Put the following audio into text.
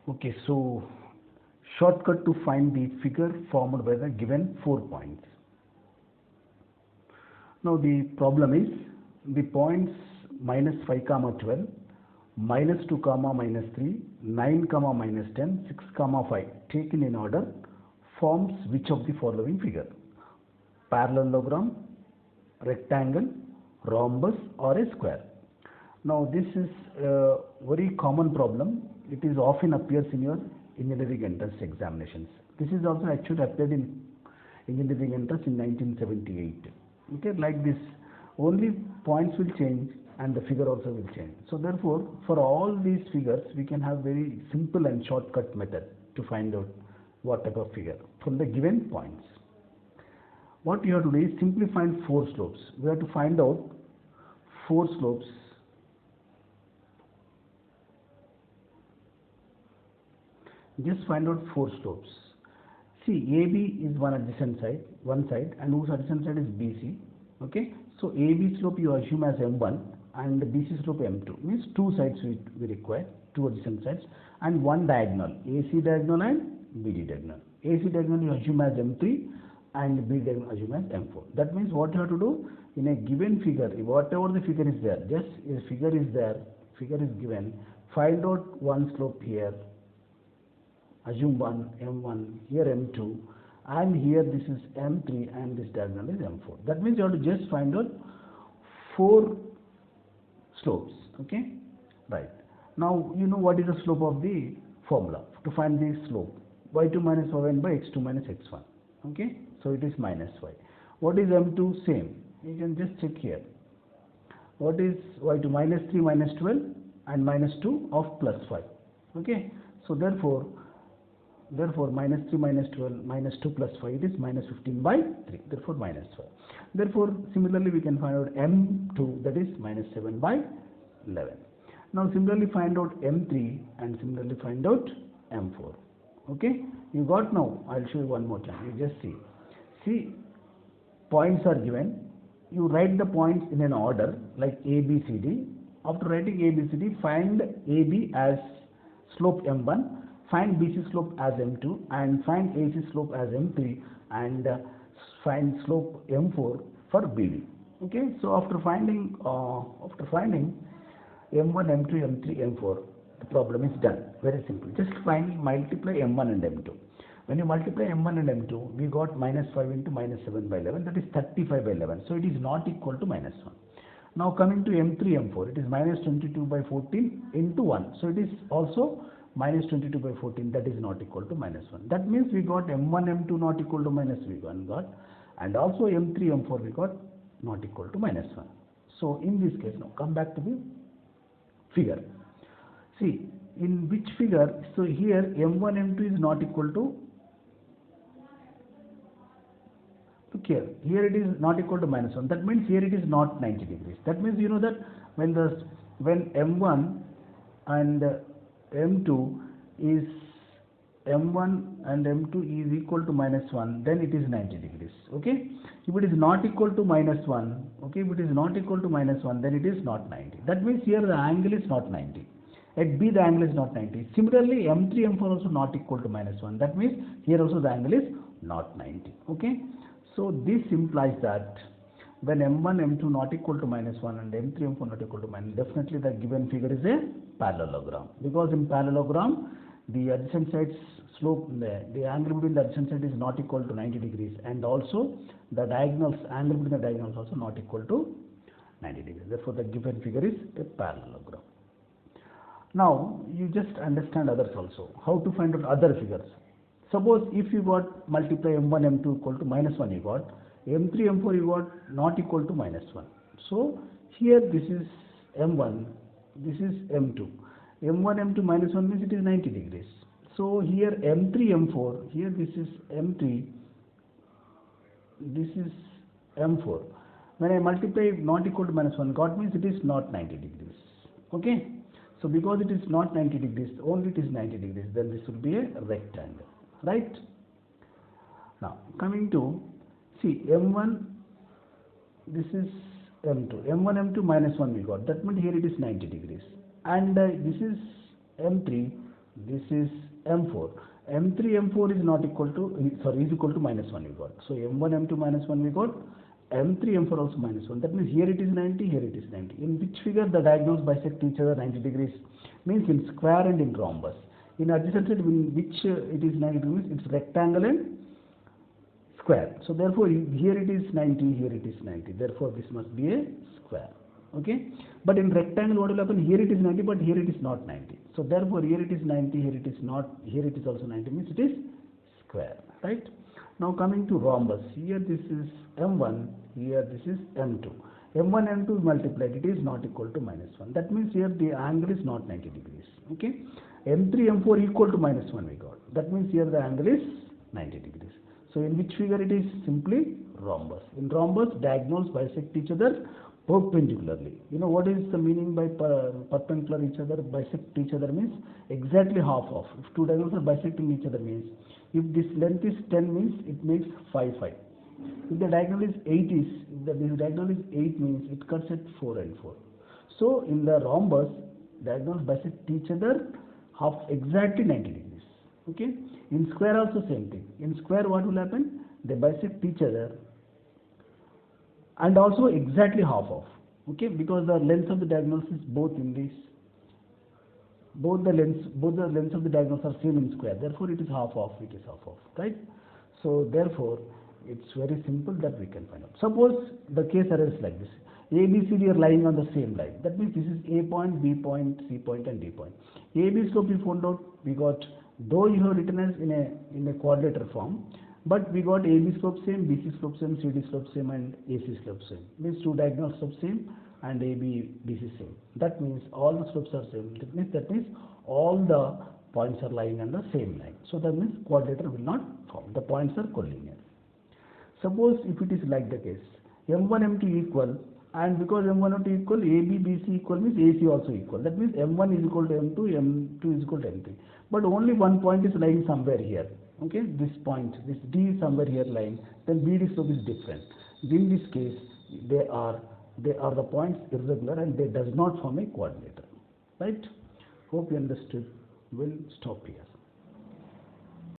Okay, so shortcut to find the figure formed by the given 4 points. Now the problem is the points minus 5 comma 12, minus 2 comma minus 3, 9 comma minus 10, 6 comma 5 taken in order forms which of the following figure? Parallelogram, rectangle, rhombus or a square. Now this is a very common problem. It is often appears in your engineering entrance examinations. This is also actually appeared in engineering entrance in 1978. Okay, like this, only points will change and the figure also will change. So therefore, for all these figures, we can have very simple and shortcut method to find out what type of figure from the given points. What you have to do is simply find 4 slopes. We have to find out 4 slopes. Just find out 4 slopes. See, AB is one side, and whose adjacent side is BC. Okay, so AB slope you assume as M1 and BC slope M2. Means 2 sides we require, 2 adjacent sides, and 1 diagonal, AC diagonal and BD diagonal. AC diagonal you assume as M3 and BD diagonal assume as M4. That means what you have to do in a given figure, whatever the figure is there, just a figure is there, figure is given, find out one slope here. Assume 1, M1, here M2, and here this is M3 and this diagonal is M4. That means you have to just find out 4 slopes. Okay, right. Now you know what is the slope of the formula to find the slope. Y2 minus y1 by x2 minus x1. Okay, so it is minus y. What is M2? Same. You can just check here. What is y2? Minus 3 minus 12 and minus 2 of plus 5. Okay, so therefore minus 3 minus 12 minus 2 plus 5, it is minus 15 by 3, therefore minus 5. Therefore similarly we can find out M2, that is minus 7 by 11. Now similarly find out M3 and similarly find out M4. Okay, you got now. I'll show you one more time. You just see points are given, you write the points in an order like A, B, C, D. After writing A, B, C, D, find AB as slope M1, find BC slope as M2 and find AC slope as M3 and find slope M4 for BD. Okay, so after finding M1, M2, M3, M4, the problem is done. Very simple. Just multiply M1 and M2. When you multiply M1 and M2, we got minus 5 into minus 7 by 11, that is 35 by 11. So it is not equal to minus 1. Now coming to M3, M4, it is minus 22 by 14 into 1. So it is also minus 22 by 14, that is not equal to minus 1. That means we got M1, M2 not equal to minus V1 got, and also M3, M4 we got not equal to minus 1. So in this case, now come back to the figure. See, in which figure, so here M1, M2 is not equal to, look here it is not equal to minus 1. That means here it is not 90 degrees. That means you know that when M1 and M2 is M1 and M2 is equal to minus 1, then it is 90 degrees. Okay, if it is not equal to minus 1, okay, if it is not equal to minus 1, then it is not 90. That means here the angle is not 90. At B the angle is not 90. Similarly M3, M4 also not equal to minus 1. That means here also the angle is not 90. Okay, so this implies that when M1, M2 not equal to minus 1 and M3, M4 not equal to minus, definitely the given figure is a parallelogram. Because in parallelogram, the adjacent sides slope, the angle between the adjacent side is not equal to 90 degrees, and also the diagonals, angle between the diagonals also not equal to 90 degrees. Therefore, the given figure is a parallelogram. Now, you just understand others also. How to find out other figures. Suppose if you got multiply M1, M2 equal to minus 1, you got M3, M4 you got not equal to minus 1. So here this is M1, this is M2. M1, M2 minus 1 means it is 90 degrees. So here M3, M4, here this is M3, this is M4. When I multiply not equal to minus 1, got means it is not 90 degrees. Okay. So because it is not 90 degrees, only it is 90 degrees, then this will be a rectangle. Right. Now coming to, see M1, this is M2, M1, M2 minus 1 we got, that means here it is 90 degrees, and this is M3, This is M4. M3, M4 is not equal to, sorry, is equal to -1 we got. So M1, M2 -1 we got. M3, M4 also -1. That means here it is 90, here it is 90. In which figure the diagonals bisect each other 90 degrees? Means in square and in rhombus. In adjacent side, in which it is 90 degrees, it's rectangle and square. So therefore here it is 90, here it is 90. Therefore this must be a square. Okay. But in rectangle what will happen? Here it is 90, but here it is not 90. So therefore here it is 90, here it is not, here it is also 90, means it is square. Right. Now coming to rhombus. Here this is M1, here this is M2. M1, M2 multiplied, it is not equal to -1. That means here the angle is not 90 degrees. Okay. M3, M4 equal to -1 we got. That means here the angle is 90 degrees. So in which figure it is? Simply rhombus. In rhombus, diagonals bisect each other perpendicularly. You know what is the meaning by perpendicular each other? Bisect each other means exactly half of. If two diagonals are bisecting each other means, if this length is 10 means it makes 5, 5. If the diagonal is 8 is, this diagonal is 8 means it cuts at 4 and 4. So in the rhombus, diagonals bisect each other half exactly 90 degrees. Okay. In square also same thing. In square what will happen? They bisect each other and also exactly half of. Okay, because the length of the diagonals is both in this. Both the lengths of the diagonals are same in square. Therefore, it is half of. It is half of. Right. So therefore, it's very simple that we can find out. Suppose the case arises like this. A, B, C, D are lying on the same line. That means this is A point, B point, C point, and D point. A, B slope we found out. We got, though you have written as in a quadrilateral form, but we got AB slope same, BC slope same, CD slope same, and AC slope same. Means two diagonal slopes same and AB, BC same. That means all the slopes are same. That means all the points are lying on the same line. So that means quadrilateral will not form. The points are collinear. Suppose if it is like the case, M1, M2 equal, and because M1 and M2 equal, AB, BC equal means AC also equal. That means M1 is equal to M2, M2 is equal to M3. But only one point is lying somewhere here. Okay, this point, this D is somewhere here lying. Then BD slope is different. In this case, they are the points irregular and they does not form a quadrilateral. Right? Hope you understood. We'll stop here.